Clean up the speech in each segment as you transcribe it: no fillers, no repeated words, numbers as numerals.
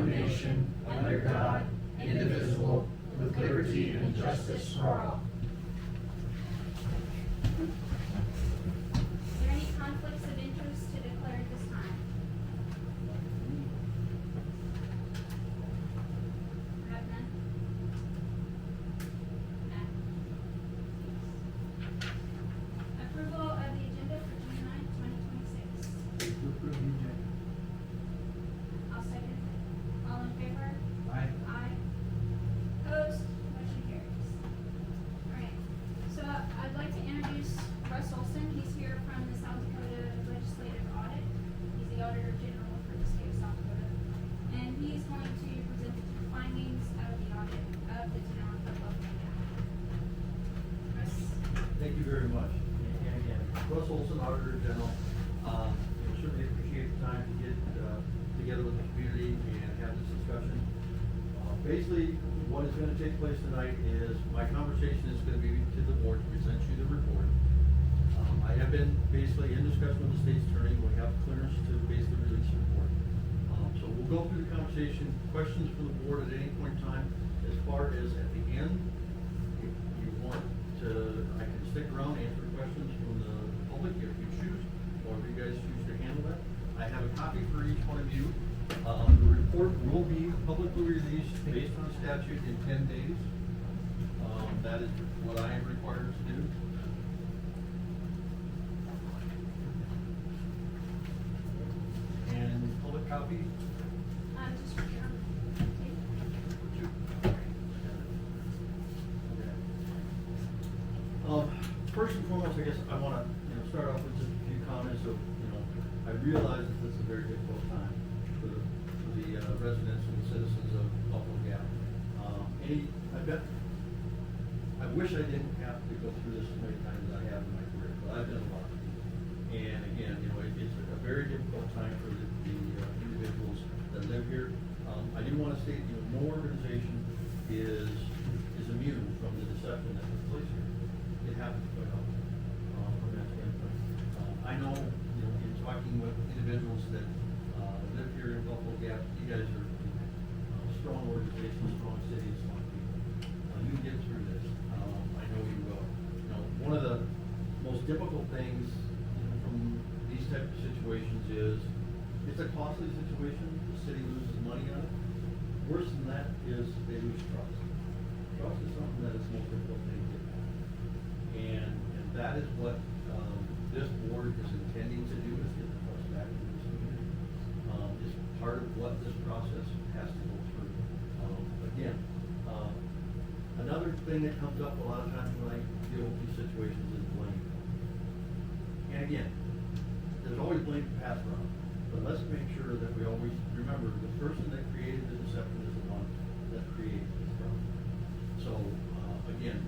one nation, under God, indivisible, with liberty and justice for all. Is there any conflicts of interest to declare at this time? I have none. None. Approval of the agenda for June 9th, 2026. I'll second. All in favor? Aye. Aye. Opposed? Motion carries. Alright, so I'd like to introduce Russ Olson. He's here from the South Dakota Legislative Audit. He's the Auditor General for the state of South Dakota. And he's going to present the findings of the audit of the general fund. Russ? Thank you very much. And again, Russ Olson, Auditor General. Certainly appreciate the time to get together with the community and have this discussion. Basically, what is going to take place tonight is my conversation is going to be to the board to present you the report. I have been basically in discussion with the state's attorney. We have clearance to basically release the report. So we'll go through the conversation, questions from the board at any point in time. As far as at the end, if you want to, I can stick around and answer questions from the public if you choose, or if you guys choose to handle that. I have a copy for each one of you. The report will be publicly released based on statute in 10 days. That is what I am required to do. And public copy? Just for your First and foremost, I guess I want to start off with just a few comments of, I realize that this is a very difficult time for the residents and the citizens of Buffalo Gap. I wish I didn't have to go through this as many times as I have in my career, but I've done a lot. And again, it's a very difficult time for the individuals that live here. I do want to state, no organization is immune from the deception that took place here. It happens quite often from that standpoint. I know, in talking with individuals that live here in Buffalo Gap, you guys are strong organizations, strong cities, strong people. You get through this. I know you will. One of the most difficult things from these type of situations is it's a costly situation. The city loses money on it. Worse than that is they lose trust. Trust is something that is the most difficult thing to get back. And that is what this board is intending to do, is get the trust back to this community. It's part of what this process has to go through. Again, another thing that comes up a lot of times when I deal with these situations is blame. And again, there's always blame to pass around, but let's make sure that we always remember the person that created the deception is the one that created this problem. So, again,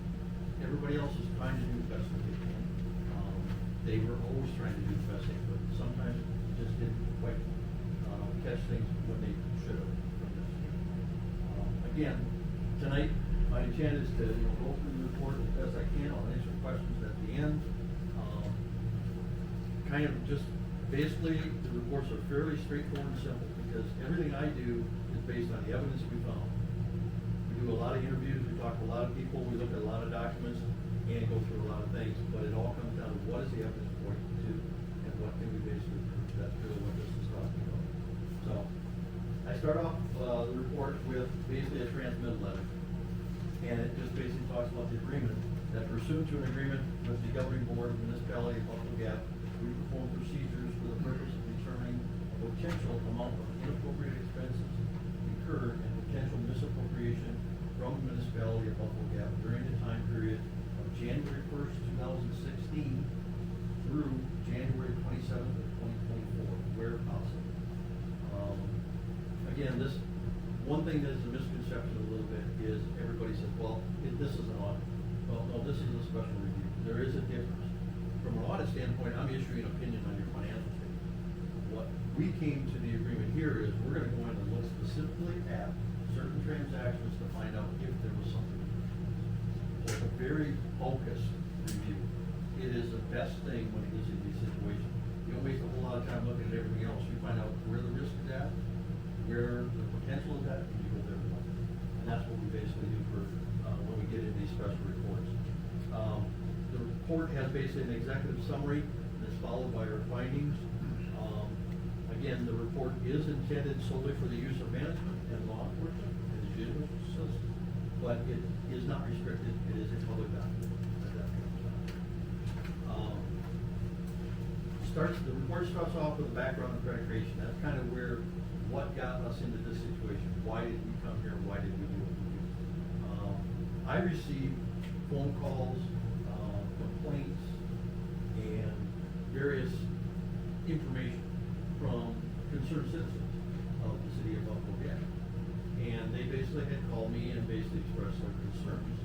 everybody else is trying to do the best that they can. They were always trying to do the best they could. Sometimes just didn't quite catch things when they should have. Again, tonight my intent is to go through the report as best I can. I'll answer questions at the end. Kind of just basically the reports are fairly straightforward and simple because everything I do is based on the evidence we found. We do a lot of interviews, we talk to a lot of people, we look at a lot of documents, and go through a lot of things, but it all comes down to what is the evidence pointing to, and what can we basically prove. That's really what this is talking about. So, I start off the report with basically a transmittal letter, and it just basically talks about the agreement, that pursuant to an agreement with the governing board of the municipality of Buffalo Gap, we perform procedures for the purpose of determining a potential amount of inappropriate expenses incurred and potential misappropriation from the municipality of Buffalo Gap during the time period of January 1st, 2016 through January 27th of 2024, where possible. Again, this one thing that is a misconception a little bit is everybody says, well, this is an audit. Well, no, this is a special review. There is a difference. From an audit standpoint, I'm issuing an opinion on your financial statement. What we came to the agreement here is we're going to go in and look specifically at certain transactions to find out if there was something. So it's a very focused review. It is the best thing when it gets into these situations. You don't waste a whole lot of time looking at everything else. You find out where the risk is at, where the potential potential of that, and you hold everybody. And that's what we basically do for, when we get into these special reports. The report has basically an executive summary that's followed by our findings. Again, the report is intended solely for the use of management and law enforcement and the judicial system, but it is not restricted, it is a public document at that point. The report starts off with a background of credit creation. That's kind of where, what got us into this situation. Why did we come here? Why did we do what we do? I received phone calls, complaints, and various information from concerned citizens of the city of Buffalo Gap. And they basically had called me and basically expressed their concerns.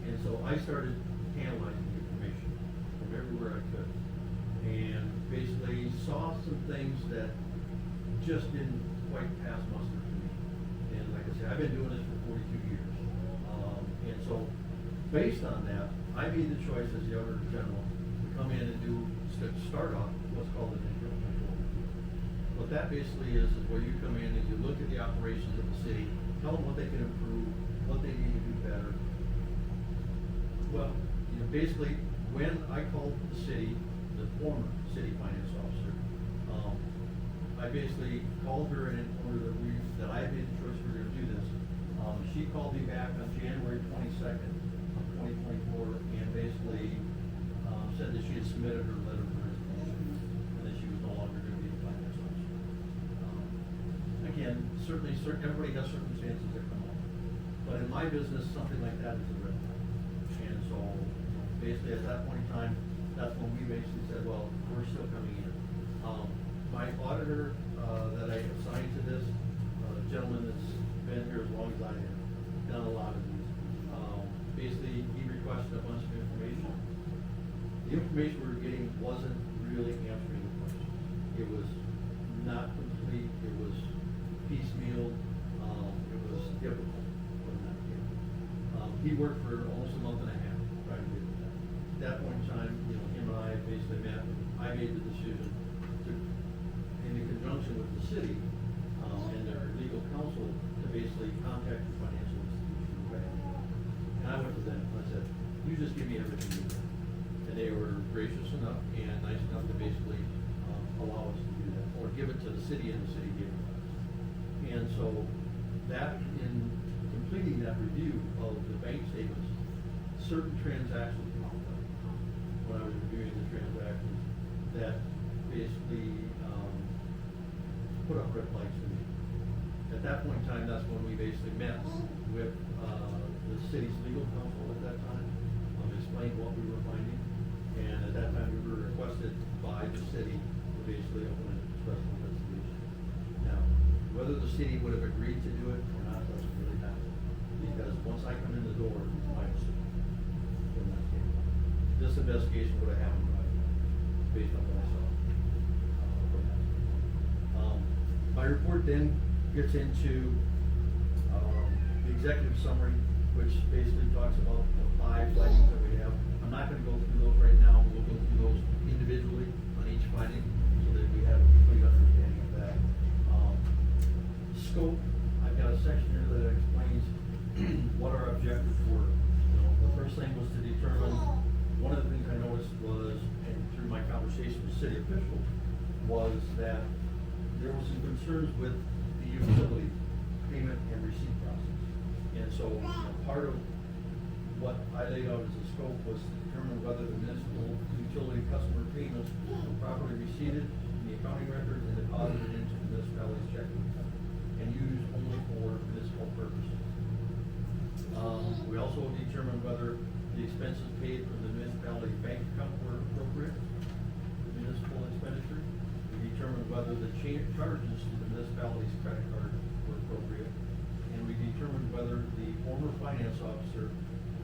And so I started analyzing the information from everywhere I could. And basically saw some things that just didn't quite pass muster to me. And like I said, I've been doing this for 42 years. And so based on that, I made the choice as the Auditor General to come in and start off what's called an internal control review. What that basically is where you come in and you look at the operations of the city, tell them what they can improve, what they need to do better. Well, basically, when I called the city, the former city finance officer, I basically called her and informed her that I had made the choice for her to do this. She called me back on January 22nd of 2024 and basically said that she had submitted her letter of resignation and that she was no longer going to be the finance officer. Again, certainly everybody has circumstances that come up, but in my business, something like that is a red flag. And so basically at that point in time, that's when we basically said, well, we're still coming in. My auditor that I assigned to this, a gentleman that's been here as long as I have, done a lot of these. Basically, he requested a bunch of information. The information we were getting wasn't really answering the questions. It was not complete, it was piecemeal, it was difficult when that came. He worked for almost a month and a half trying to get it done. At that point in time, him and I basically met. I made the decision to, in conjunction with the city and their legal counsel, to basically contact the financial institution bank. And I went to them and I said, you just give me everything you know. And they were gracious enough and nice enough to basically allow us to do that, or give it to the city and the city gave it to us. And so that, in completing that review of the bank statements, certain transactions popped up when I was reviewing the transactions that basically put up red flags to me. At that point in time, that's when we basically met with the city's legal counsel at that time, explained what we were finding, and at that time we were requested by the city to basically open a special investigation. Now, whether the city would have agreed to do it or not doesn't really matter, because once I come in the door, it's my decision. When that came up. This investigation would have happened right now, based on what I saw from that. My report then gets into the executive summary, which basically talks about the 5 findings that we have. I'm not going to go through those right now. We'll go through those individually on each finding so that we have a complete understanding of that. Scope, I've got a section here that explains what our objectives were. The first thing was to determine, one of the things I noticed was, and through my conversation with city officials, was that there were some concerns with the utility payment and receipt process. And so part of what I laid out as a scope was to determine whether the municipal utility customer payments were properly receipted in the accounting records and deposited into the municipality's checking account and used only for municipal purposes. We also determined whether the expenses paid from the municipality bank account were appropriate for municipal expenditure. We determined whether the charges to the municipality's credit card were appropriate. And we determined whether the former finance officer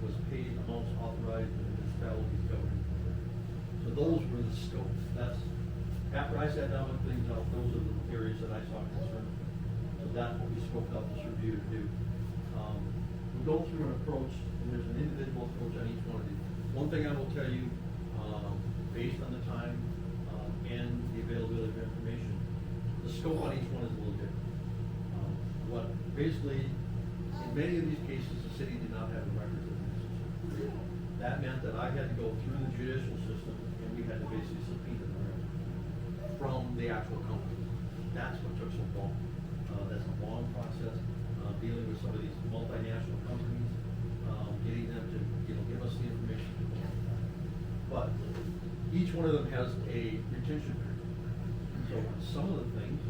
was paid amounts authorized in the municipality's governing program. So those were the scopes. That's, after I sat down and things out, those are the areas that I saw concern with. So that's what we scoped out this review to do. We go through an approach, and there's an individual approach on each one of these. One thing I will tell you, based on the time and the availability of information, the scope on each one is a little different. what, basically, in many of these cases, the city did not have a record of this. That meant that I had to go through the judicial system, and we had to basically subpoena the record from the actual company. That's what took so long. That's a long process, dealing with some of these multinational companies, getting them to, give us the information. But each one of them has a retention period. So some of the things,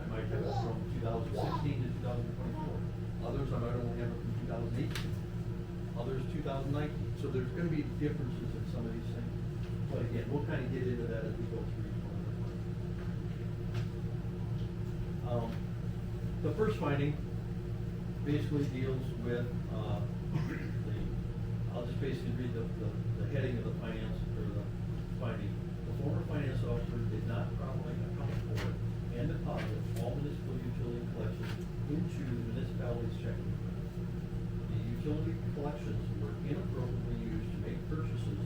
I might have it from 2016 to 2024. Others, I might only have it from 2018. Others, 2019. So there's gonna be differences in some of these things. But again, we'll kind of get into that as we go through each one of them. The first finding basically deals with, I'll just basically read the heading of the finance, or the finding. The former finance officer did not properly account for and deposit all municipal utility collections into the municipality's checking account. The utility collections were inappropriately used to make purchases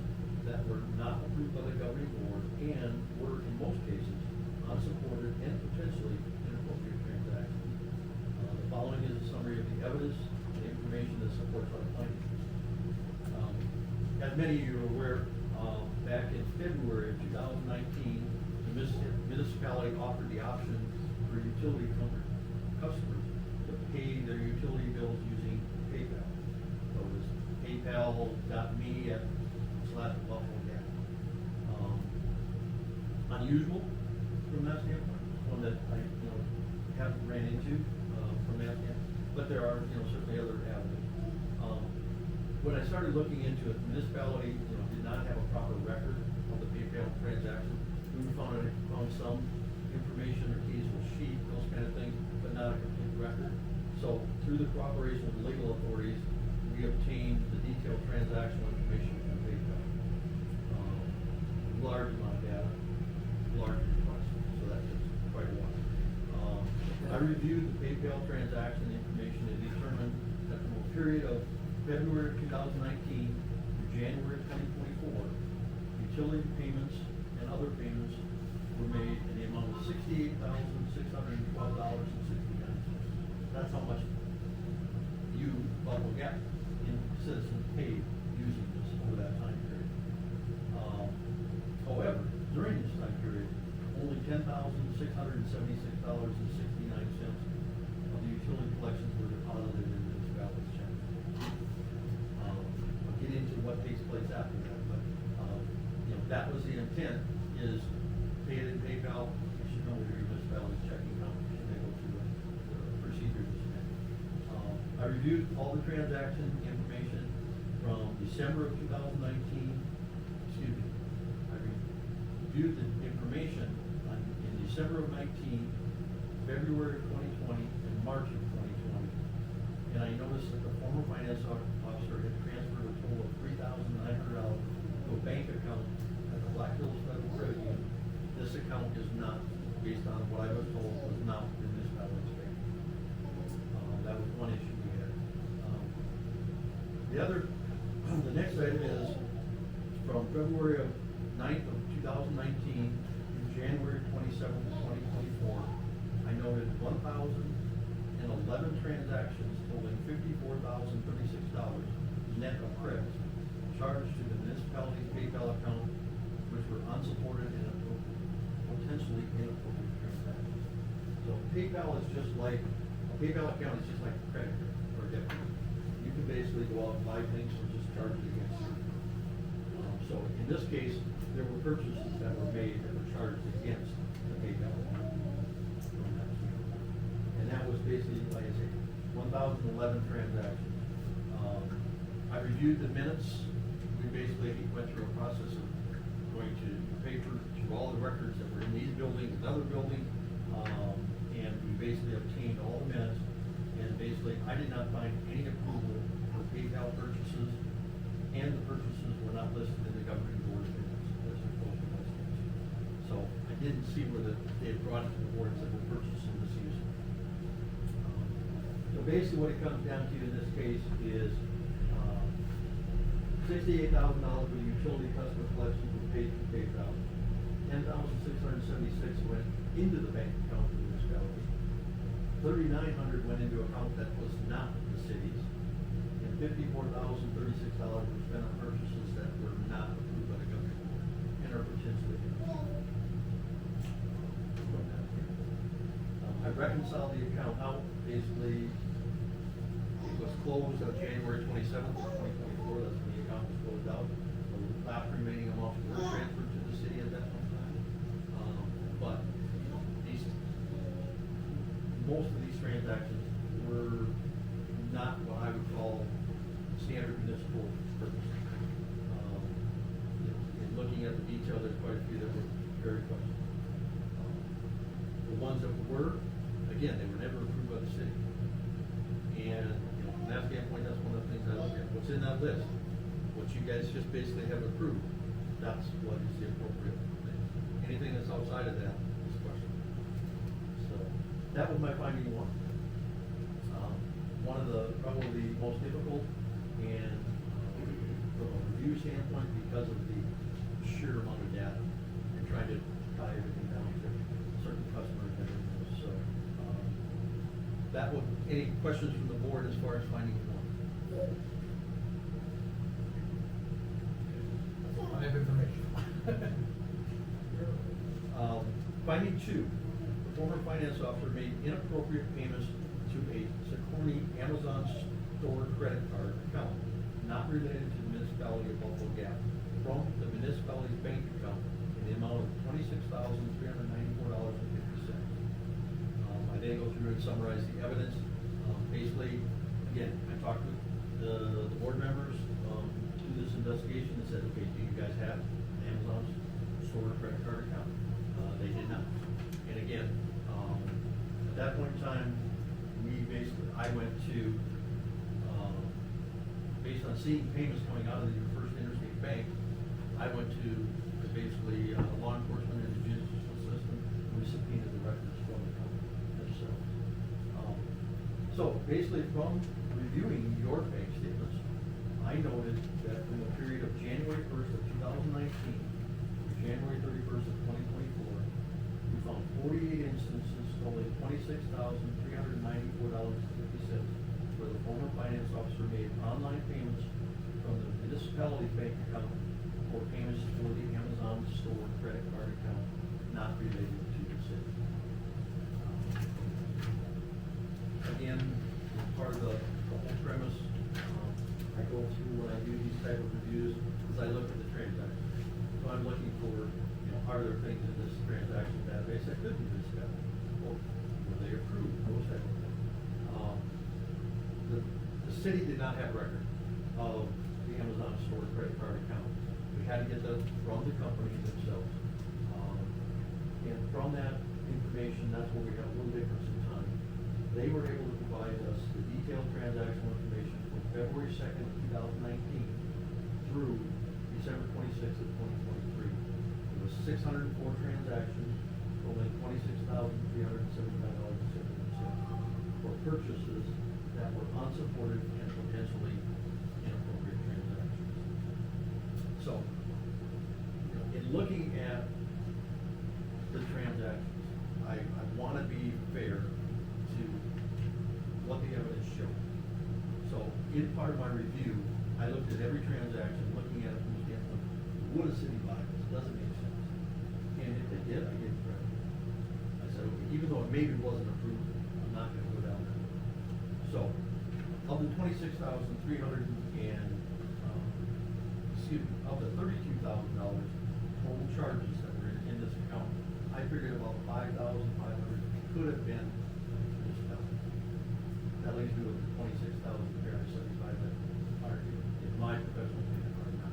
that were not approved by the governing board and were, in most cases, unsupported and potentially inappropriate transactions. The following is a summary of the evidence and information that supports our findings. As many of you are aware, back in February of 2019, the municipality offered the option for utility customers to pay their utility bills using PayPal. So it was paypal.me/Buffalo-Gap. Unusual from that standpoint, one that I haven't ran into from that standpoint, but there are certainly other avenues. When I started looking into it, the municipality, did not have a proper record of the PayPal transaction. We found some information or occasional sheet, those kind of things, but not a complete record. So through the cooperation of the legal authorities, we obtained the detailed transactional information from PayPal. Large amount of data, large request, so that took quite a while. I reviewed the PayPal transaction information and determined that from a period of February of 2019 to January of 2024, utility payments and other payments were made in the amount of $68,612.69. That's how much you, Buffalo Gap, citizens paid using this over that time period. However, during this time period, only $10,676.69 of the utility collections were deposited in the municipality's check. I'll get into what takes place after that, but, that was the intent, is pay it in PayPal, it should come to your municipality's checking account, and they go through the procedures. I reviewed all the transaction information from December of 2019, I reviewed the information in December of 19, February of 2020, and March of 2020. And I noticed that the former finance officer had transferred a total of $3,900 to a bank account at the Black Hills Federal Credit Union. This account is not, based on what I was told, was not in this municipality's bank. That was one issue we had. The next item is from February of 9th of 2019 to January 27th of 2024, I noted 1,011 transactions totaling $54,036 net of credits charged to the municipality's PayPal account, which were unsupported and potentially inappropriate transactions. So PayPal is just like, a PayPal account is just like a credit card or a debit card. You can basically go out and buy things or just charge it against you. So in this case, there were purchases that were made that were charged against the PayPal account. And that was basically, like I say, 1,011 transactions. I reviewed the minutes. We basically went through a process of going to paper through all the records that were in these buildings, another building, and we basically obtained all the minutes. And basically, I did not find any approval for PayPal purchases, and the purchases were not listed in the governing board minutes as opposed to most things. So I didn't see where they had brought it to the board and said we're purchasing this use. So basically, what it comes down to in this case is $68,000 for the utility customer collections were paid through PayPal. $10,676 went into the bank account of the municipality. $3,900 went into account that was not the city's, and $54,036 was spent on purchases that were not approved by the governing board and are potentially. I reconciled the account out, basically, it was closed on January 27th, 2024, that's when the account was closed out. The last remaining amounts were transferred to the city at that point in time. But these, most of these transactions were not what I would call standard municipal purposes. In looking at the detail, there's quite a few that were very questionable. The ones that were, again, they were never approved by the city. And from that standpoint, that's one of the things I look at. What's in that list? What you guys just basically have approved, that's what is the appropriate thing. Anything that's outside of that is questionable. So, that was my finding one. One of the, probably most difficult, and from a review standpoint, because of the sheer amount of data, and trying to tie everything down to certain customers and everything else. So, that would, any questions from the board as far as finding one? I have information. Finding two, the former finance officer made inappropriate payments to a Sigourney Amazon store credit card account not related to the municipality of Buffalo Gap from the municipality's bank account in the amount of $26,394.50. I then go through and summarize the evidence. Basically, again, I talked with the board members through this investigation and said, okay, do you guys have an Amazon store credit card account? They did not. And again, at that point in time, I went to, based on seeing payments coming out of the First Interstate Bank, I went to basically law enforcement and the judicial system, and we subpoenaed the records from the company themselves. So basically, from reviewing your bank statements, I noted that from the period of January 1st of 2019 to January 31st of 2024, we found 48 instances totaling $26,394.50 where the former finance officer made online payments from the municipality's bank account for payments for the Amazon store credit card account not related to the city. Again, part of the whole premise, I go through when I do these type of reviews, is I look at the transaction. So I'm looking for, are there things in this transaction database that could be misspelled? Or were they approved? Those type of things. The city did not have record of the Amazon store credit card account. We had to get that from the company themselves. And from that information, that's where we got a little difference in time. They were able to provide us the detailed transactional information from February 2nd, 2019 through December 26th of 2023. It was 604 transactions totaling $26,375.70 for purchases that were unsupported and potentially inappropriate transactions. So, in looking at the transactions, I want to be fair to what the evidence showed. So, in part of my review, I looked at every transaction, looking at it from the standpoint, would a city buy this? Does it make sense? And if they did, I gave credit. I said, okay, even though it maybe wasn't approved, I'm not going to go down that road. So, of the of the $32,000 total charges that were in this account, I figured about $5,500 could have been misspelled. That leaves me with $26,375 that are, in my professional opinion, are not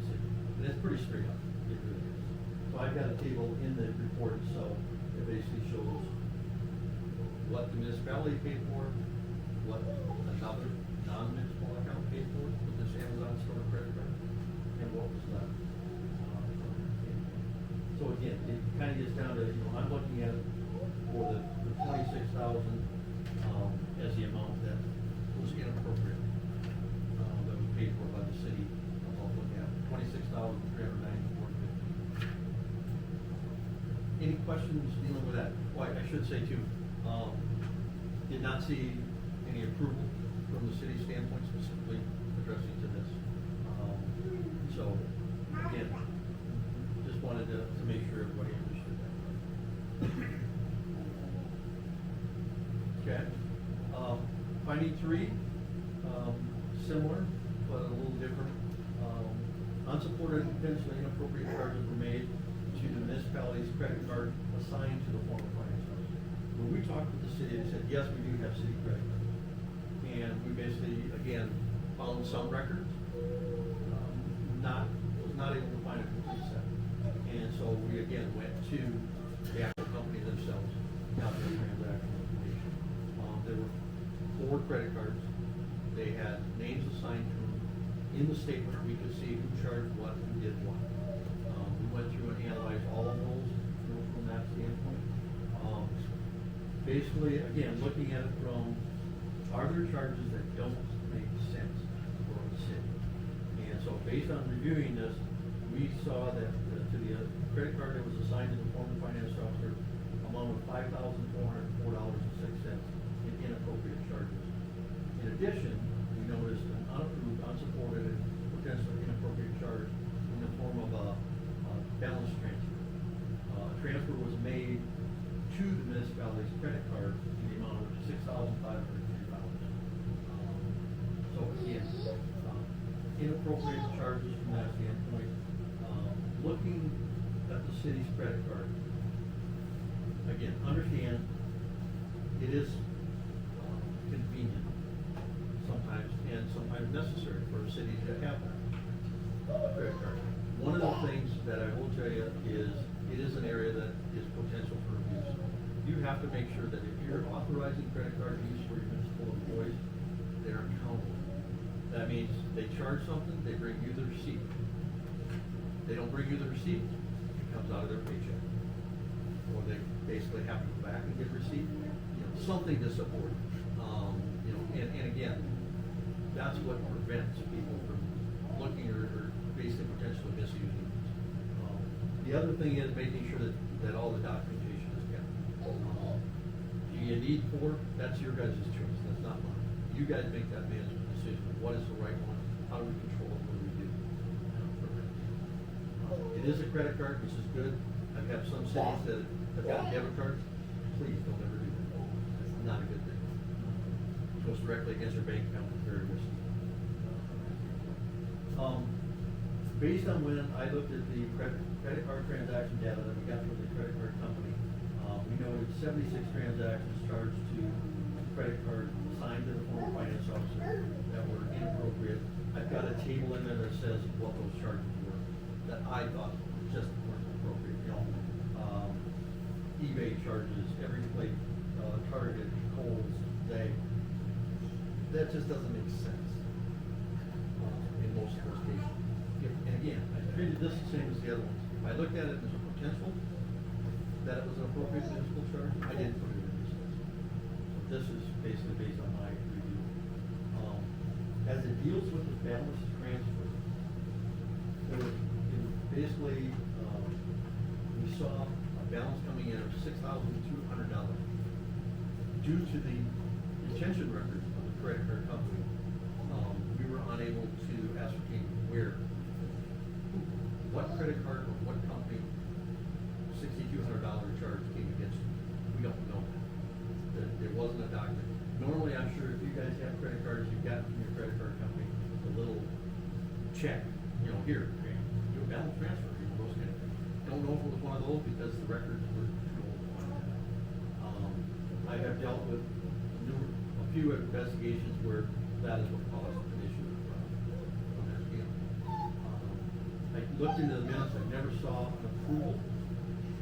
city. And it's pretty straight up. It really is. So I've got a table in the report itself that basically shows what the municipality paid for, what another non-municipal account paid for with this Amazon store credit card, and what was left. So again, it kind of gets down to, I'm looking at it for the $26,000 as the amount that was inappropriate, that was paid for by the city of Buffalo Gap, $26,394.50. Any questions dealing with that? Well, I should say too, did not see any approval from the city standpoint specifically addressing to this. So, again, just wanted to make sure everybody understood that. Okay. Finding 3, similar, but a little different. Unsupported potentially inappropriate charges were made to the municipality's credit card assigned to the former finance officer. When we talked with the city, they said, yes, we do have city credit cards. And we basically, again, found some records, was not able to find a complete set. And so we again went to the actual company themselves, got their transaction information. There were 4 credit cards. They had names assigned to them. In the statement, we could see who charged what, who did what. We went through and analyzed all of those from that standpoint. Basically, again, looking at it from, are there charges that don't make sense for the city? And so based on reviewing this, we saw that to the credit card that was assigned to the former finance officer, amount of $5,404.06 in inappropriate charges. In addition, we noticed an unapproved, unsupported, and potentially inappropriate charge in the form of a balance transfer. A transfer was made to the municipality's credit card in the amount of $6,503. So again, inappropriate charges from that standpoint. Looking at the city's credit card, again, understand it is convenient sometimes and sometimes necessary for a city to have that credit card. One of the things that I will tell you is it is an area that is potential for abuse. You have to make sure that if you're authorizing credit card use for your municipal employees, they're accountable. That means they charge something, they bring you the receipt. They don't bring you the receipt, it comes out of their paycheck. Or they basically have to go back and get a receipt, something to support. And again, that's what prevents people from looking or basically potentially misusing it. The other thing is making sure that all the documentation is kept. Do you need 4? That's your guys' choice, that's not mine. You guys make that management decision, what is the right one, how do we control it, what do we do? It is a credit card, which is good. I've had some cities that have got debit cards. Please don't ever do that. That's not a good thing. It goes directly against your bank account, it's very risky. Based on when I looked at the credit card transaction data that we got from the credit card company, we noted 76 transactions charged to the credit card assigned to the former finance officer that were inappropriate. I've got a table in there that says what those charges were that I thought just weren't appropriate. eBay charges, every plate, Target, Kohl's, that just doesn't make sense in most of those cases. And again, I treated this the same as the other ones. If I looked at it as a potential that it was an appropriate municipal charge, I didn't put it in this list. So this is basically based on my review. As it deals with the balance transfer, there was basically, we saw a balance coming in of $6,200 due to the retention records of the credit card company. We were unable to ascertain what credit card or what company $6,200 charge came against. We don't know that. There wasn't a document. Normally, I'm sure if you guys have credit cards, you've got from your credit card company a little check, here, do a balance transfer, those kind of things. Don't know if it was one of those because the records were too old to find that. I have dealt with a few investigations where that is what caused an issue on that scale. I looked into the minutes, I never saw an approval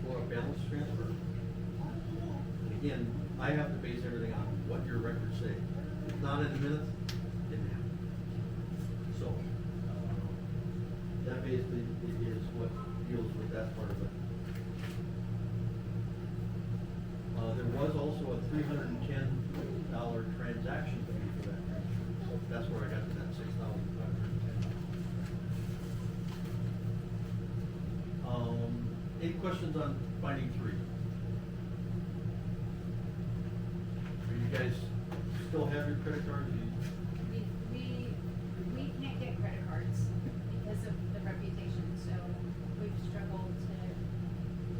for a balance transfer. And again, I have to base everything on what your records say. If it's not in the minutes, it didn't happen. So, that basically is what deals with that part of it. There was also a $310 transaction fee for that transfer. That's where I got to that $6,510. Any questions on finding 3? Are you guys still have your credit cards? We can't get credit cards because of the reputation, so we've struggled to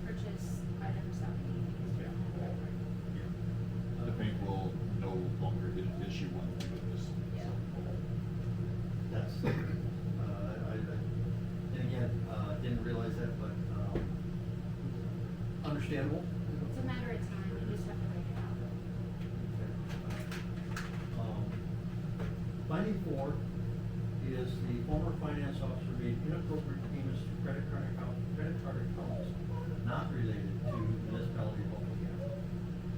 purchase items that we need because we don't have a credit card. Yeah. The bank will no longer issue one because this. Yeah. That's, and again, didn't realize that, but, understandable. It's a matter of time, we just have to wait it out. Finding 4 is the former finance officer made inappropriate payments to credit card accounts not related to the municipality of Buffalo Gap.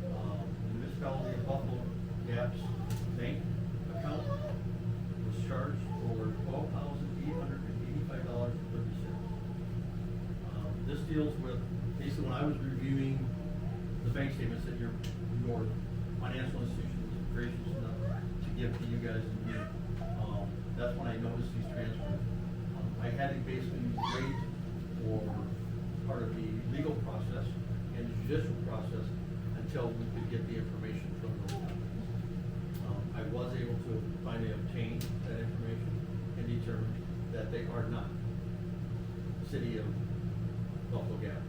The municipality of Buffalo Gap's bank account was charged for $12,885.30. This deals with, basically when I was reviewing the bank statements that your financial institution was gracious enough to give to you guys and me, that's when I noticed these transfers. I had to basically wait for part of the legal process and the judicial process until we could get the information from those companies. I was able to finally obtain that information and determine that they are not City of Buffalo Gap,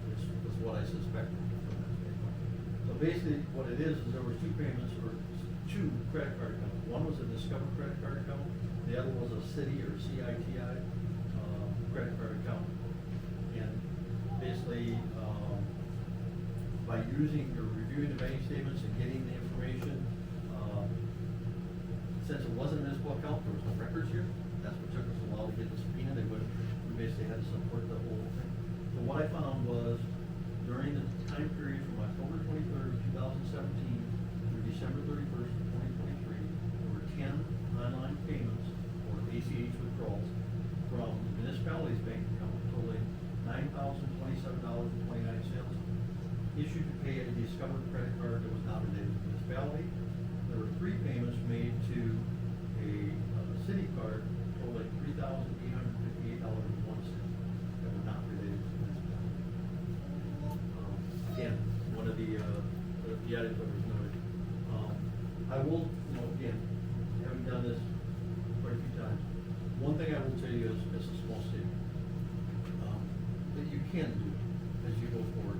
which was what I suspected from that standpoint. So basically, what it is there were 2 payments for 2 credit card accounts. One was a Discover credit card account, the other was a Citi or CITI credit card account. And basically, by using or reviewing the bank statements and getting the information, since it wasn't a municipal account, there was no records here. That's what took us a while to get the subpoena. We basically had to support the whole thing. So what I found was during the time period from October 23rd, 2017 through December 31st, 2023, there were 10 online payments or ACH withdrawals from the municipality's bank account totaling $9,027.29 issued to pay a Discover credit card that was not related to the municipality. There were 3 payments made to a Citi card totaling $3,858.01 that were not related to the municipality. Again, one of the items that was noted. I will, again, having done this quite a few times, one thing I will tell you is, as a small city, that you can do as you go forward.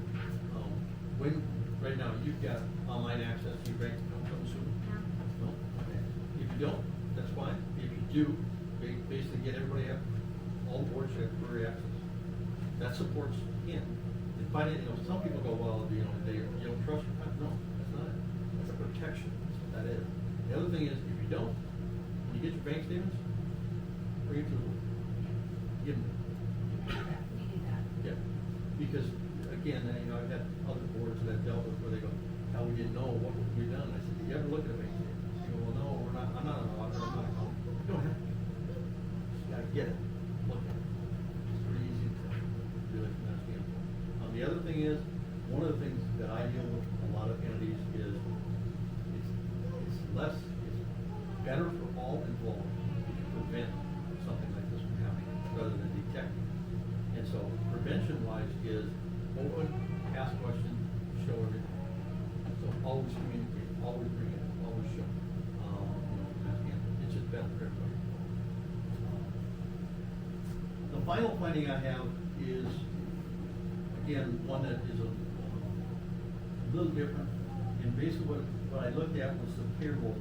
Right now, you've got online access to your bank account, I'm assuming? No? Okay. If you don't, that's fine. If you do, basically get everybody up, all boards have query access. That supports in. And finding, some people go, well, they don't trust your account. No, that's not it. That's a protection. That's what that is. The other thing is, if you don't, when you get your bank statements, bring it to the board. Give them. We need that. Yeah, because again, I've had other boards that I've dealt with where they go, "How we didn't know what we've done." I said, "Did you ever look at a bank statement?" They go, "Well, no, we're not. I'm not an auditor. I'm not an accountant." You don't have to. You gotta get it. Look at it. It's pretty easy to really from that standpoint. The other thing is, one of the things that I deal with a lot of entities is it's better for all involved to prevent something like this from happening rather than detecting. And so prevention-wise is open, ask questions, show everything. So always communicate, always bring it up, always show. It's just better for everybody. The final finding I have is, again, one that is a little different. And basically what I looked at was the payroll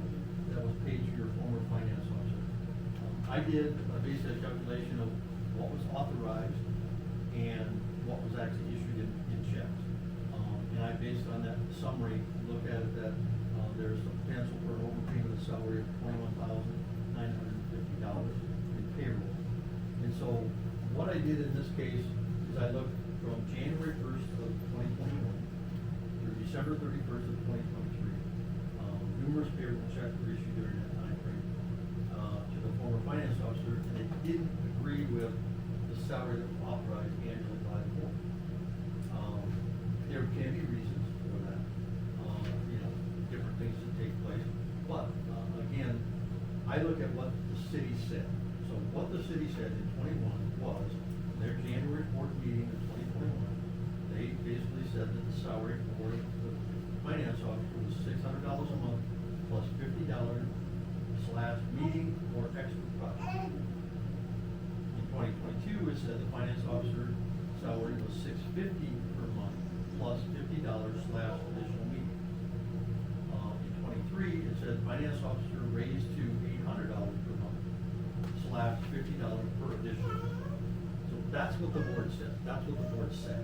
that was paid to your former finance officer. I did basically a calculation of what was authorized and what was actually issued in checks. And I based on that summary, looked at it that there's some potential for an overpayment of salary of $21,950 in payroll. And so what I did in this case is I looked from January 1st of 2021 through December 31st of 2023. Numerous payroll checks were issued during that time frame to the former finance officer, and they didn't agree with the salary that was authorized annually by the board. There can be reasons for that, different things that take place. But again, I look at what the city said. So what the city said in 21 was, their January board meeting in 2021, they basically said that the salary for the finance officer was meeting or extra project. In 2022, it said the finance officer salary was $650 per month plus $50 slash additional meeting. In 23, it said finance officer raised to $800 per month slash $50 per additional. So that's what the board said. That's what the board said.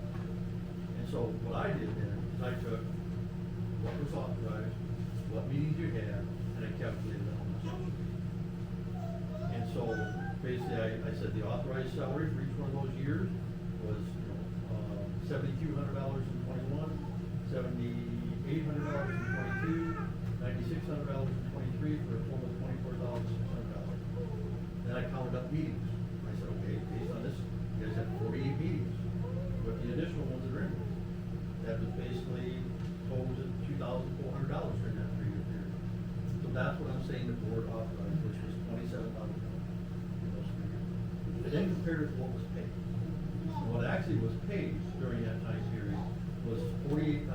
And so what I did then is I took what was authorized, what meetings you had, and I calculated it on the. And so basically I said the authorized salary for each one of those years was, $7,200 in 21, $7,800 in 22, $9,600 in 23 for a total of $24,600. Then I counted up meetings. I said, okay, based on this, you guys had 48 meetings with the additional ones that are in there. That was basically totals of $2,400 during that 3-year period. So that's what I'm saying the board authorized, which was $27,000 in those 3 years. And then compared it to what was paid. And what actually was paid during that time period was $48,950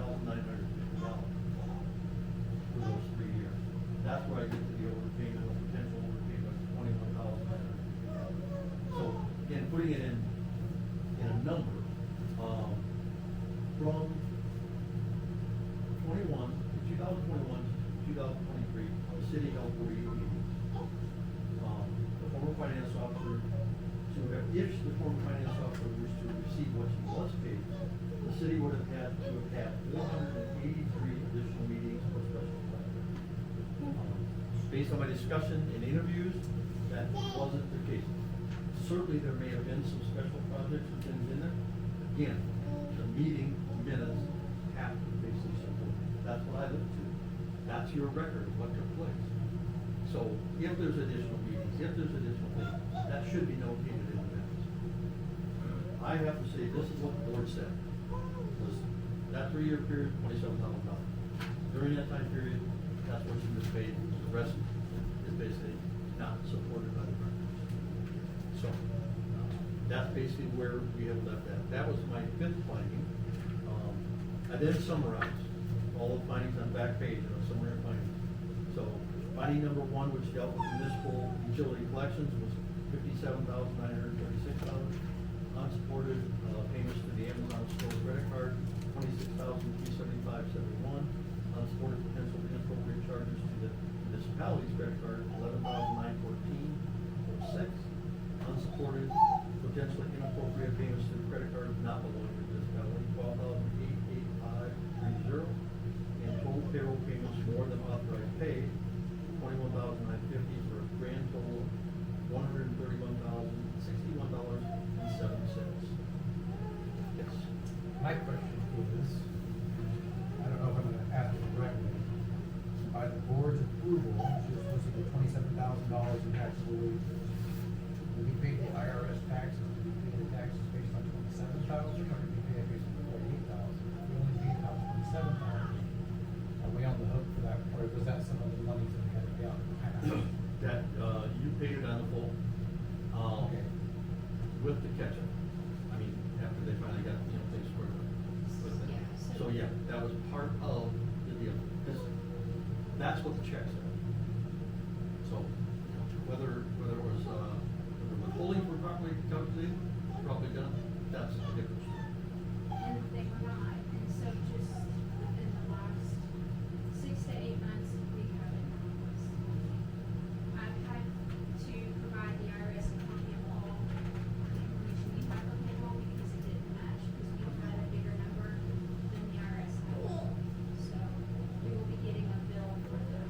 for those 3 years. That's where I get to the overpayment or potential overpayment of $21,950. So again, putting it in a number, from 2021 to 2023, the city held 48 meetings. The former finance officer, so if the former finance officer was to receive what she was paid, the city would have had to have had 483 additional meetings or special projects. Based on my discussion and interviews, that wasn't the case. Certainly there may have been some special projects and things in there. Again, the meeting minutes have to basically support. That's what I look to. That's your record of what took place. So if there's additional meetings, if there's additional things, that should be notated in the minutes. I have to say, this is what the board said. Was that 3-year period, $27,000. During that time period, that's what she was paid. The rest is basically not supported by the records. So that's basically where we have left that. That was my 5th finding. I then summarized all the findings on the back page, summary findings. So finding number 1, which dealt with municipal utility collections, was $57,936. Unsupported payments to the Amazon store credit card, $26,375.71. Unsupported potential inappropriate charges to the municipality's credit card, $11,914.06. Unsupported potentially inappropriate payments to the credit card not belonging to the municipality, $12,885.30. And total payroll payments more than authorized pay, $21,950 for a grand total of $131,061.07. Yes. My question is, I don't know if I'm gonna ask it correctly, by the board's approval, which is supposed to be $27,000 in taxable wages, will we pay the IRS taxes, do we pay the taxes based on 27,000, or do we pay it based on 48,000? We only paid about 27,000. Are we on the hook for that, or was that some of the money that we had to pay out? That, you paid it on the full, Okay. with the catch-up. I mean, after they finally got, things squared up with it. Yeah, So yeah, that was part of the deal. That's what the check said. So, whether it was, whether withholdings were properly calculated, properly done, that's a different story. And they were not, and so just within the last 6 to 8 months, we haven't noticed. I've had to provide the IRS a copy of all the information we have on payroll because it didn't match, because we had a bigger number than the IRS had. So we will be getting a bill for that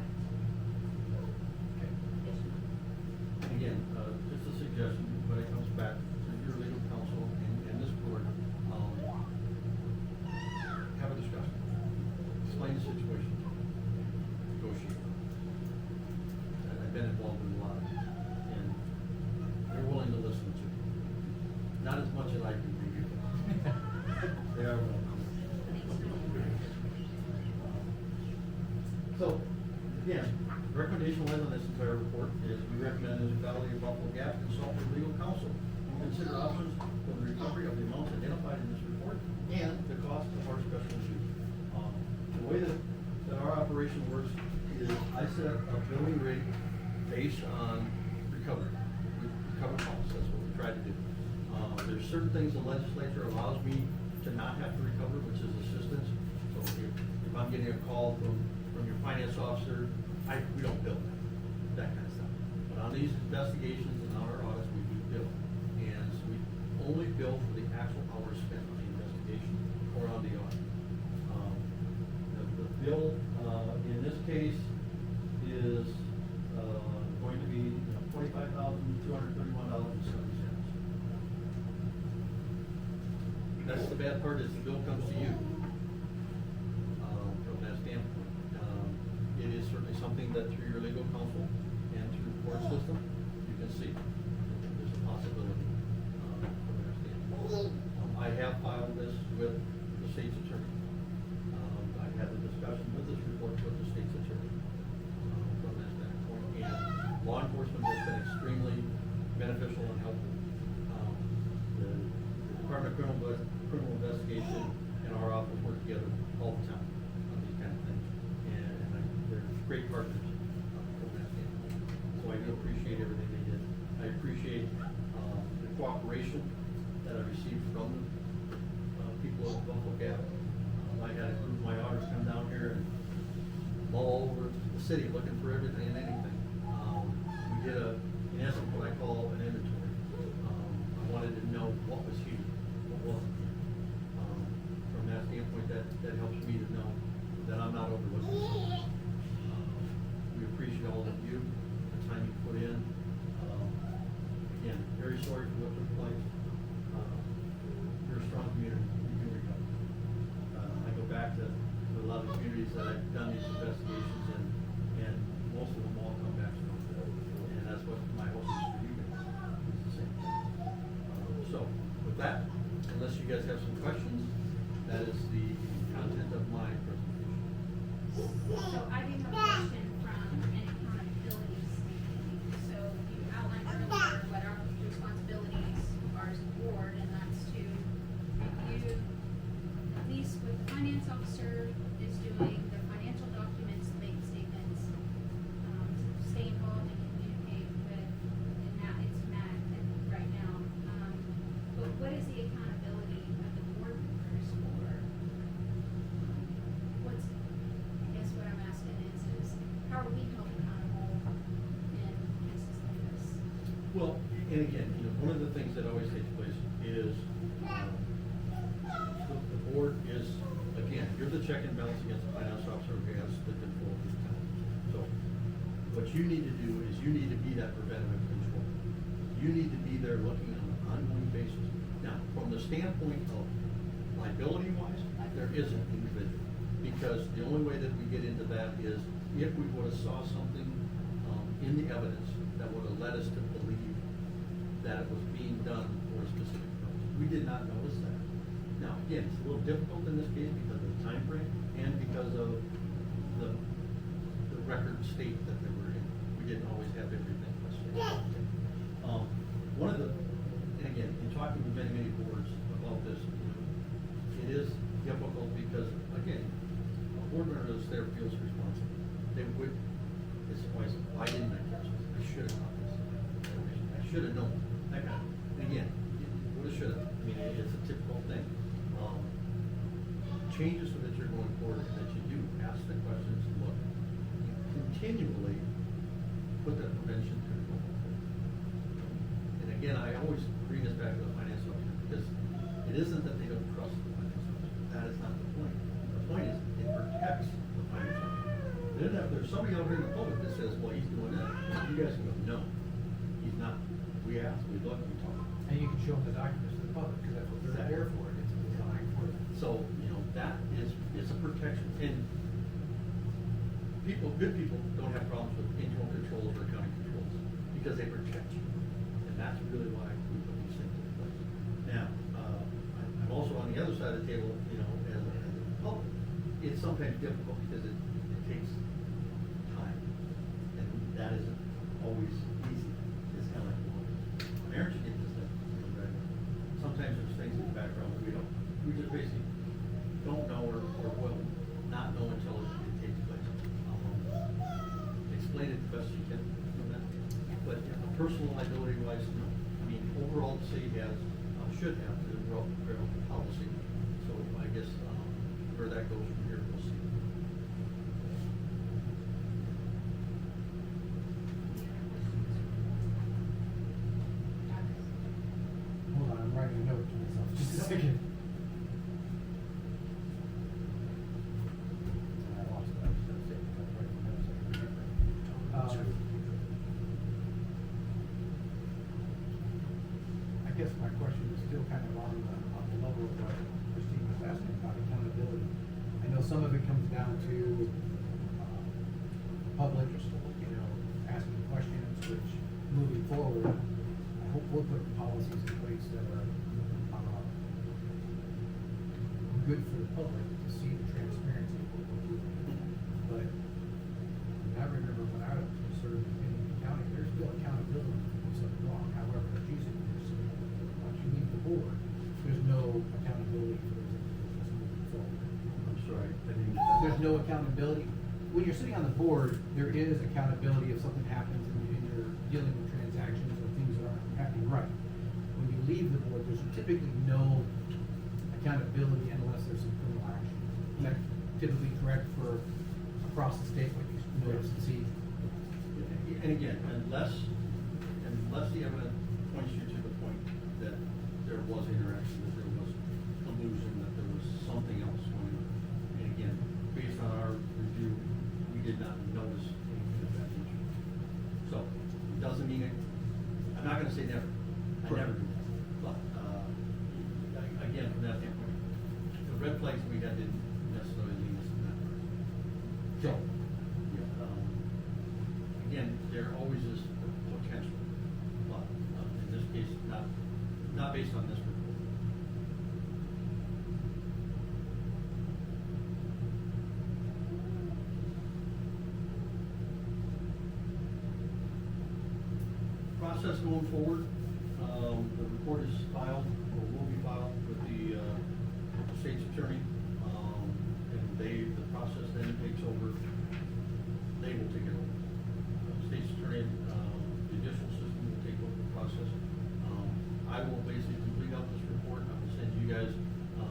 additional. And again, just a suggestion, when it comes back to your legal counsel and this board, have a discussion. Explain the situation. Negotiate. And I've been involved in a lot, and they're willing to listen to me. Not as much as I can do. They are willing. So, again, recommendation wise on this entire report is we recommend the Valley of Buffalo Gap consult with legal counsel and consider options for the recovery of the amounts identified in this report and the cost of our special issues. The way that our operation works is I set a billing rate based on recovery. We recover costs, that's what we try to do. There's certain things the legislature allows me to not have to recover, which is assistance. So if I'm getting a call from your finance officer, we don't bill that kind of stuff. But on these investigations and on our audits, we do bill. And so we only bill for the actual hours spent on the investigation or on the audit. The bill, in this case, is, going to be $25,231.70. That's the bad part, is the bill comes to you, from that standpoint. It is certainly something that through your legal counsel and through the court system, you can see. There's a possibility, from that standpoint. I have filed this with the state's attorney. I've had the discussion with this report with the state's attorney, from that standpoint. And law enforcement has been extremely beneficial and helpful. The Department of Criminal Investigation and our office work together all the time on these kind of things. And they're great partners, from that standpoint. So I do appreciate everything they did. I appreciate, the cooperation that I received from the people of Buffalo Gap. I had a group of my auditors come down here and mull over the city looking for everything and anything. We did in essence, what I call an inventory. I wanted to know what was here, what wasn't here. From that standpoint, that helps me to know that I'm not overlooking something. We appreciate all of you, the time you put in. Again, very sorry for what took place. You're a strong community, you can recover. I go back to a lot of communities that I've done these investigations in, and most of them all come back strong. And that's what my hope is for you guys, is the same thing. So, with that, unless you guys have some questions, that is the content of my presentation. So I do have a question from an accountability standpoint. So you outlined earlier what our responsibilities are as a board, and that's to review, at least what the finance officer is doing, the financial documents, the bank statements, to stay involved and communicate with, and now it's Matt right now. But what is the accountability of the board members for? What's, I guess what I'm asking is how are we held accountable in cases like this? Well, and again, one of the things that always takes place is, the board is, again, you're the check and balance against the finance officer who has the control of the account. So, what you need to do is you need to be that preventative control. You need to be there looking on an ongoing basis. Now, from the standpoint of liability-wise, there isn't individual. Because the only way that we get into that is if we would have saw something, in the evidence that would have led us to believe that it was being done for a specific purpose. We did not notice that. Now, again, it's a little difficult in this case because of the time frame and because of the record state that they were in. We didn't always have everything listed. One of the, and again, in talking with many boards about this, it is difficult because, again, a board member that's there feels responsible. They would, it's always, why didn't I catch this? I should have caught this. I should have known. That kind of, and again, woulda, shoulda. I mean, it's a typical thing. Changes so that you're going forward, that you do ask the questions, look, continually put that prevention critical. And again, I always bring this back to the finance officer because it isn't that they don't trust the finance officer. That is not the point. The point is it protects the finance officer. Then if there's somebody out here in the public that says, well, he's doing that, you guys can go, no, he's not. We ask, we look, we talk. And you can show them the documents to the public, because that's what they're there for, it's designed for them. So, that is a protection. And good people don't have problems with internal controls or accounting controls because they protect you. And that's really why we put these things in place. Now, I'm also on the other side of the table, as a public. It's sometimes difficult because it takes time. And that isn't always easy. It's kind of like, well, marriage, you get this stuff. Sometimes there's things in the background that we just basically don't know or will not know until it takes place. Explain it the best you can from that But personal liability wise, no. I mean, overall, the city has, should have the road trail policy. So I guess, where that goes from here, we'll see. Hold on, I'm writing a note to myself, just a second. I lost it, I was gonna say, I'm writing notes, I can remember. I guess my question is still kind of on the level of what Christine was asking about accountability. I know some of it comes down to, public, you know, asking questions, which moving forward, I hope we're putting policies in place that are, good for the public to see the transparency of what we're doing. But I remember when I served in the county, there's still accountability for something wrong, however, it's using this. Once you leave the board, there's no accountability for those individuals moving forward. I'm sorry, I didn't get that. There's no accountability. When you're sitting on the board, there is accountability if something happens and you're dealing with transactions or things that aren't happening right. When you leave the board, there's typically no accountability unless there's some criminal action. And that's typically correct for across the state, like you notice and see. And again, unless the evidence points you to the point that there was interaction, that there was collusion, that there was something else going on. And again, based on our review, we did not notice anything of that nature. So, it doesn't mean it, I'm not gonna say never, I never do that. But, again, from that standpoint, the red flags we got didn't necessarily lead us in that direction. So, again, there always is potential, but in this case, not based on this report. Process going forward, the report is filed, or will be filed with the state's attorney, and the process then takes over, they will take it over. State's attorney, judicial system will take over the process. I will basically complete out this report, I will send you guys, a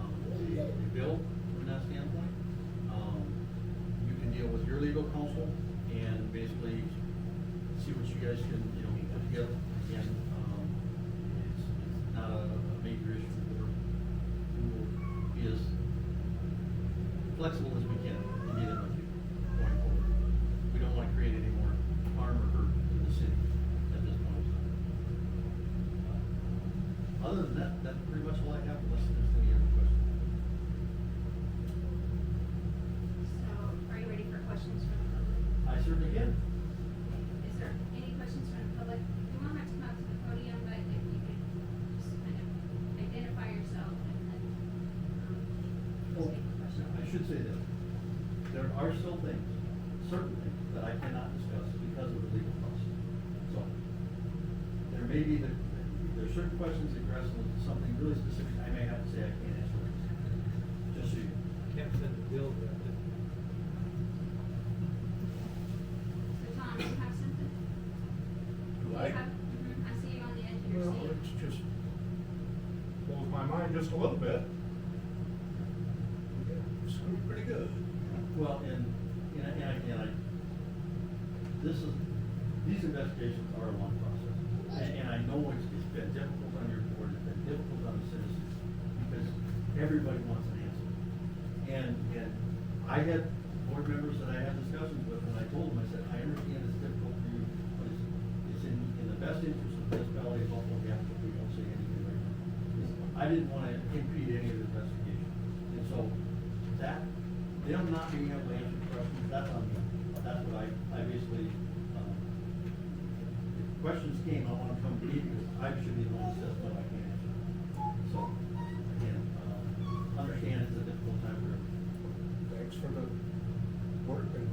bill from that standpoint. You can deal with your legal counsel and basically see what you guys can, put together. Again, it's not a major issue. We will be as flexible as we can in dealing with you going forward. We don't want to create any more harm or hurt to the city at this point in time. Other than that, that's pretty much all I have, unless there's any other questions. So, are you ready for questions from the public? I certainly can. Is there any questions from the public? You won't have to come up to the podium, but if you could just kind of identify yourself and then, Well, state the question. I should say this, there are still things, certain things, that I cannot discuss because of the legal process. So, there may be there's certain questions that you're asking with something really specific, I may have to say I can't answer it. Just so you. Can't send a bill to So Tom, you have something? Do You I? have- I see you on the edge of your Well, seat. it's just blows my mind just a little bit. It's gonna be pretty good. Well, and again, these investigations are a long process. And I know it's been difficult on your board, it's been difficult on the citizens, because everybody wants an answer. And I had board members that I had discussions with, and I told them, I said, I understand it's difficult for you, but it's in the best interest of this valley of Buffalo Gap that we don't say anything right now. I didn't wanna impede any of the investigation. And so, them not being able to answer questions, that's on me. That's what I basically, if questions came, I wanna come to me, because I should be the one that says, no, I can't answer. So, again, understand it's a difficult time for everyone. Thanks for the work, and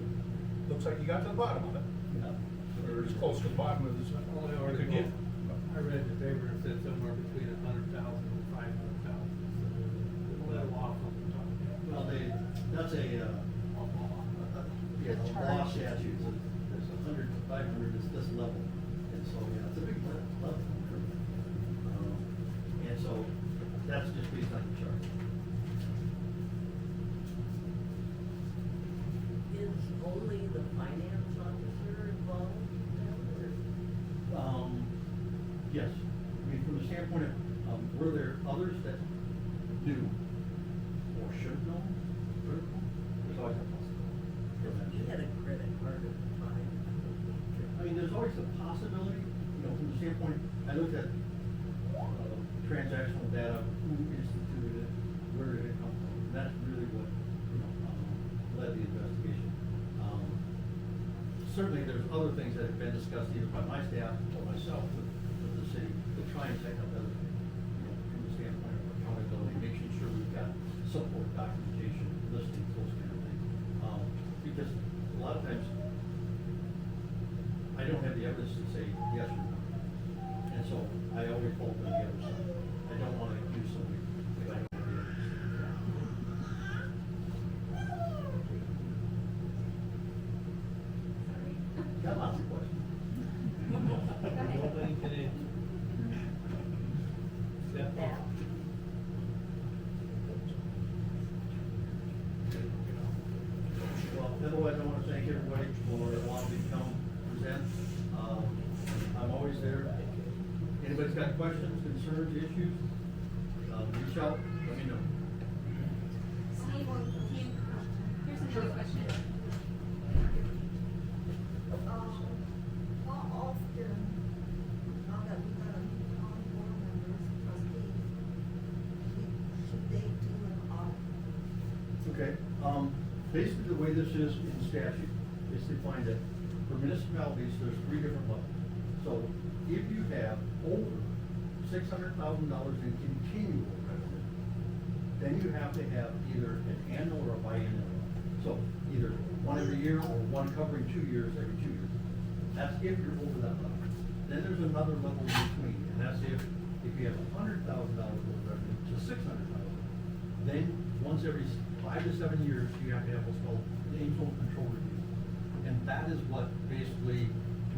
looks like you got to the bottom of it. Or as close to the bottom of this. Only you article could get. I read in the paper, it said somewhere between 100,000 and 500,000. A little off on the top. Well, that's a law statute, so there's 100 to 500 is this level. And So, yeah, it's a big level. And so, that's just based on the chart. Is only the finance officer involved then, or? Yes, I mean, from the standpoint of, were there others that knew or should have known? Critical? There's always a possibility. for that. He had a credit card at the time. I mean, there's always a possibility, you know, from the standpoint, I looked at, transactional data, who instituted it, where did it come from? And that's really what, you know, led the investigation. Certainly, there's other things that have been discussed either by my staff or myself with the city to try and tighten up everything, you know, from the standpoint of accountability, making sure we've got support documentation, listings, those kind of things. Because a lot of times, I don't have the evidence to say yes or no. And so I always fall to the other side. I don't want to accuse somebody if I don't have the evidence. Got lots of questions. Nobody can answer. Except Yeah. Well, otherwise, I want to thank everybody for allowing me to come present. I'm always there. Anybody's got questions, concerns, issues, reach out, let me know. Steve, here's another question. How often, now that we got a new county board members, trustees, should they do an audit? Okay, basically the way this is in statute is defined that for municipalities, there's 3 different levels. So if you have over $600,000 in continual revenue, then you have to have either an annual or a biannual. So either one every year or one covering 2 years every 2 years. That's if you're over that level. Then there's another level in between, and that's if you have $100,000 worth of revenue to $600,000. Then, once every 5 to 7 years, you have to have what's called an internal control review. And that is what basically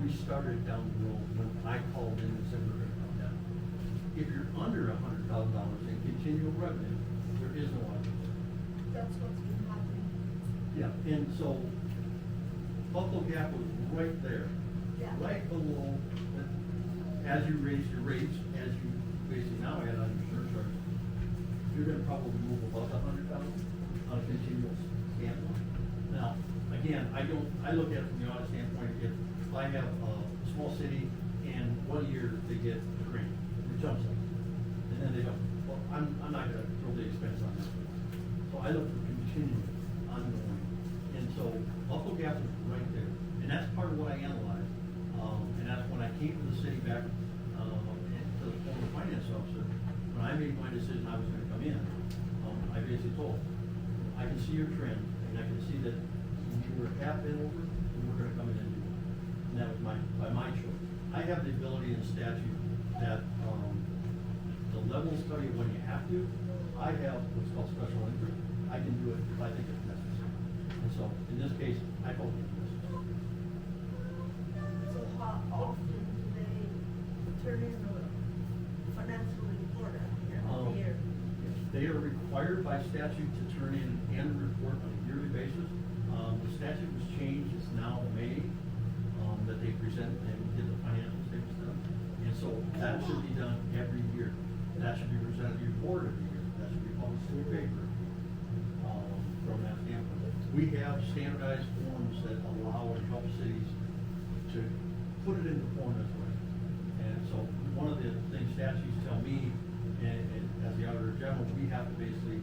we started down the road when I called in and said we're gonna come down. If you're under $100,000 in continual revenue, there is no audit. That's what's been happening. Yeah, and so Buffalo Gap was right there, Yeah. right below, as you raise your rates, as you basically now add on your surcharge, you're gonna probably move above 100,000 on a continual standpoint. Now, again, I look at it from the audit standpoint, if I have a small city and 1 year they get a grant, it jumps up, and then they don't, well, I'm not gonna throw the expense on that. So I look for continuing, ongoing, and so Buffalo Gap is right there, and that's part of what I analyzed. And that's when I came to the city back, and to the former finance officer, when I made my decision I was gonna come in, I basically told him, I can see your trend, and I can see that you were half been over, and we're gonna come in and do it. And that was by my choice. I have the ability in statute that, the levels tell you when you have to. I have what's called special interest. I can do it if I think it's necessary. And so, in this case, I felt it was necessary. So how often do they turn in a financial report every year? They are required by statute to turn in an annual report on a yearly basis. The statute was changed, it's now May, that they present and get the financial statements done. And so that should be done every year. That should be presented to your board every year. That should be published in your paper, from that standpoint. We have standardized forms that allow and help cities to put it into form this way. And so one of the things statutes tell me, and as the Auditor General, we have to basically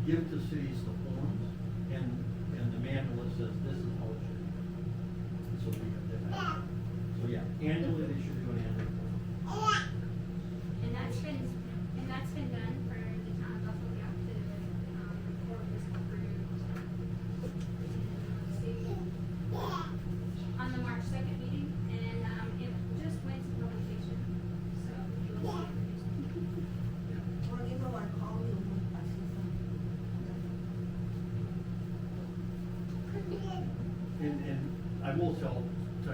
give to cities the forms and the manual that says this is how it should be. And so we have that. So yeah, annually they should do an annual report. And that's been done for the town of Buffalo Gap, the report was approved. On the March 2nd meeting, and, it just went to publication, so you'll see it. Or even I call you when I see something. And I will tell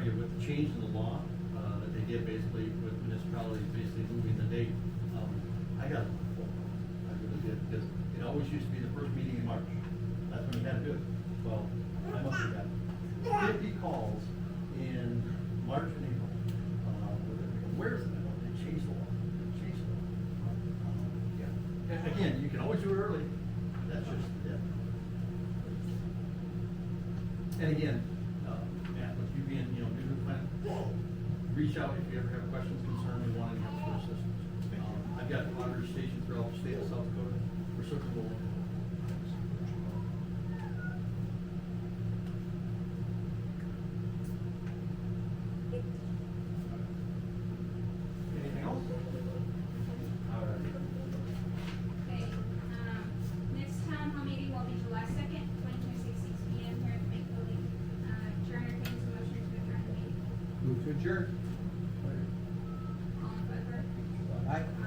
you, with the change in the law, that they did basically with municipalities basically moving the date. I got a phone call. I really did, because it always used to be the first meeting in March. That's when you had to do it. Well, I must have got 50 calls in March and April. Where is it? They changed the law. They changed the law. Yeah. And again, you can always do it early. That's just, yeah. And again, Matt, with you being, new to the plan, reach out if you ever have questions, concerns, or want any help for assistance. I've got auditor stations throughout the state of South Dakota. We're certainly willing. Anything else? All right. Okay, next town hall meeting will be July 2nd, 2026, 6 p.m. here at the Bank Building. Chair entertains a motion to adjourn the meeting. Move to adjourn. All in favor? Aye.